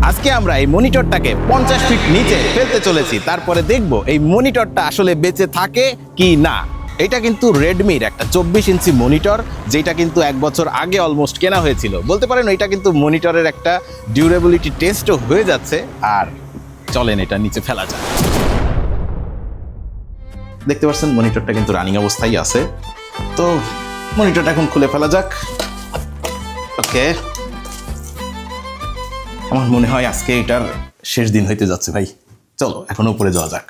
আজকে আমরা এই মনিটরটাকে 50 ফিট নিচে ফেলতে চলেছি, তারপরে দেখব এই মনিটরটা আসলে বেঁচে থাকে কি না। এটা কিন্তু রেডমির একটা 24 ইঞ্চি মনিটর, যেটা কিন্তু 1 বছর আগে অলমোস্ট কেনা হয়েছিল। বলতে পারেন এটা কিন্তু মনিটরের একটা ডিউরেবিলিটি টেস্টও হয়ে যাচ্ছে। আর চলেন এটা নিচে ফেলা যায়। দেখতে পাচ্ছেন মনিটরটা কিন্তু রানিং অবস্থায় আছে। তো মনিটরটা এখন খুলে ফেলা যাক। ওকে, আমার মনে হয় আজকে এটার শেষ দিন হইতে যাচ্ছে ভাই। চলো এখন উপরে যাওয়া যাক।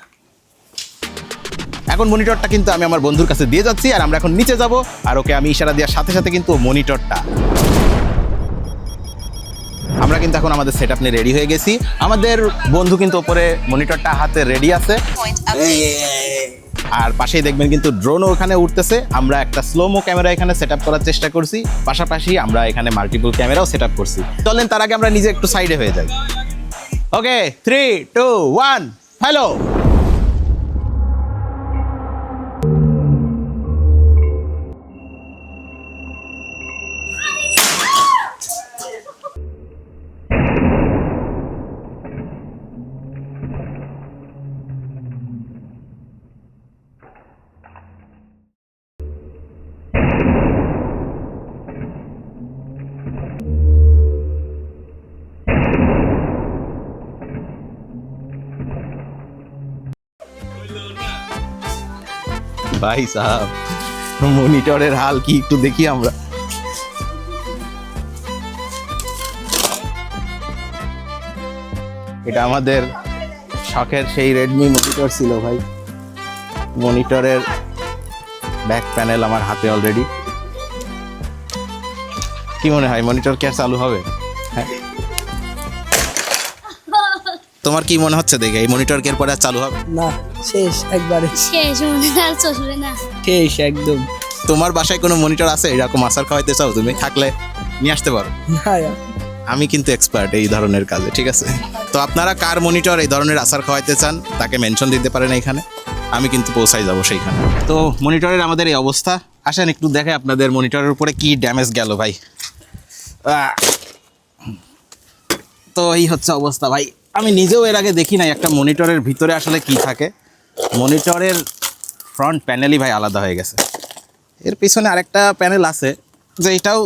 এখন মনিটরটা কিন্তু আমি আমার বন্ধুর কাছে দিয়ে যাচ্ছি, আর আমরা এখন নিচে যাব। আর ওকে আমি ইশারা দেওয়ার সাথে সাথে কিন্তু মনিটরটা আমরা কিন্তু এখন আমাদের সেটআপ নিয়ে রেডি হয়ে গেছি। আমাদের বন্ধু কিন্তু উপরে মনিটরটা হাতে রেডি আছে, আর পাশেই দেখবেন কিন্তু ড্রোনও ওখানে উঠতেছে। আমরা একটা স্লোমো ক্যামেরা এখানে সেটআপ করার চেষ্টা করছি, পাশাপাশি আমরা এখানে মাল্টিপল ক্যামেরাও সেটআপ করছি। চলেন তার আগে আমরা নিজে একটু সাইডে হয়ে যাই। ওকে, 3, 2, 1, হ্যালো। ভাই সাহেব, মনিটরের হাল কি একটু দেখি আমরা। এটা আমাদের শখের সেই রেডমি মনিটর ছিল ভাই। মনিটরের ব্যাক প্যানেল আমার হাতে অলরেডি। কি মনে হয় মনিটর কি আর চালু হবে? হ্যাঁ, তোমার কি মনে হচ্ছে দেখে এই মনিটর কি এরপরে আর চালু হবে না? শেষ, একবারে শেষ, মনে আর চলবে না। শেষ একদম। তোমার বাসায় কোনো মনিটর আছে এরকম আসার খাওয়াইতে চাও? তুমি থাকলে নিয়ে আসতে পারো। না, আমি কিন্তু এক্সপার্ট এই ধরনের কাজে, ঠিক আছে? তো আপনারা কার মনিটর এই ধরনের আচার খাওয়াইতে চান তাকে মেনশন দিতে পারেন এখানে, আমি কিন্তু পৌঁছাই যাবো সেইখানে। তো মনিটরের আমাদের এই অবস্থা। আসেন একটু দেখে আপনাদের মনিটরের উপরে কি ড্যামেজ গেল ভাই। তো এই হচ্ছে অবস্থা ভাই। আমি নিজেও এর আগে দেখি নাই একটা মনিটরের ভিতরে আসলে কি থাকে। মনিটরের ফ্রন্ট প্যানেলই ভাই আলাদা হয়ে গেছে। এর পিছনে আরেকটা প্যানেল আছে যে এটাও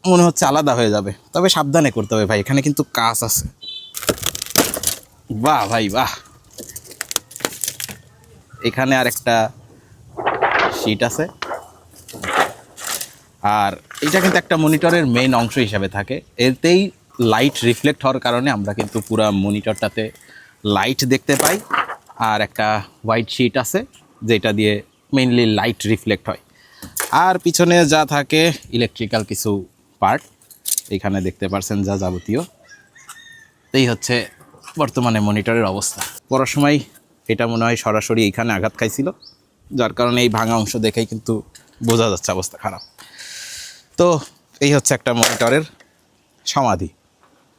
মনে হচ্ছে আলাদা হয়ে যাবে, তবে সাবধানে করতে হবে ভাই, এখানে কিন্তু কাঁচ আছে। বাহ ভাই বাহ, এখানে আরেকটা শীট আছে। আর এটা কিন্তু একটা মনিটরের মেইন অংশ হিসাবে থাকে। এতেই লাইট রিফ্লেক্ট হওয়ার কারণে আমরা কিন্তু পুরো মনিটরটাতে লাইট দেখতে পাই। আর একটা হোয়াইট শীট আছে যেটা দিয়ে মেইনলি লাইট রিফ্লেক্ট হয়। আর পিছনে যা থাকে ইলেকট্রিক্যাল কিছু পার্ট এখানে দেখতে পারছেন, যা যাবতীয়। এই হচ্ছে বর্তমানে মনিটরের অবস্থা। পড়ার সময় এটা মনে হয় সরাসরি এইখানে আঘাত খাইছিল, যার কারণে এই ভাঙা অংশ দেখেই কিন্তু বোঝা যাচ্ছে অবস্থা খারাপ। তো এই হচ্ছে একটা মনিটরের সমাধি।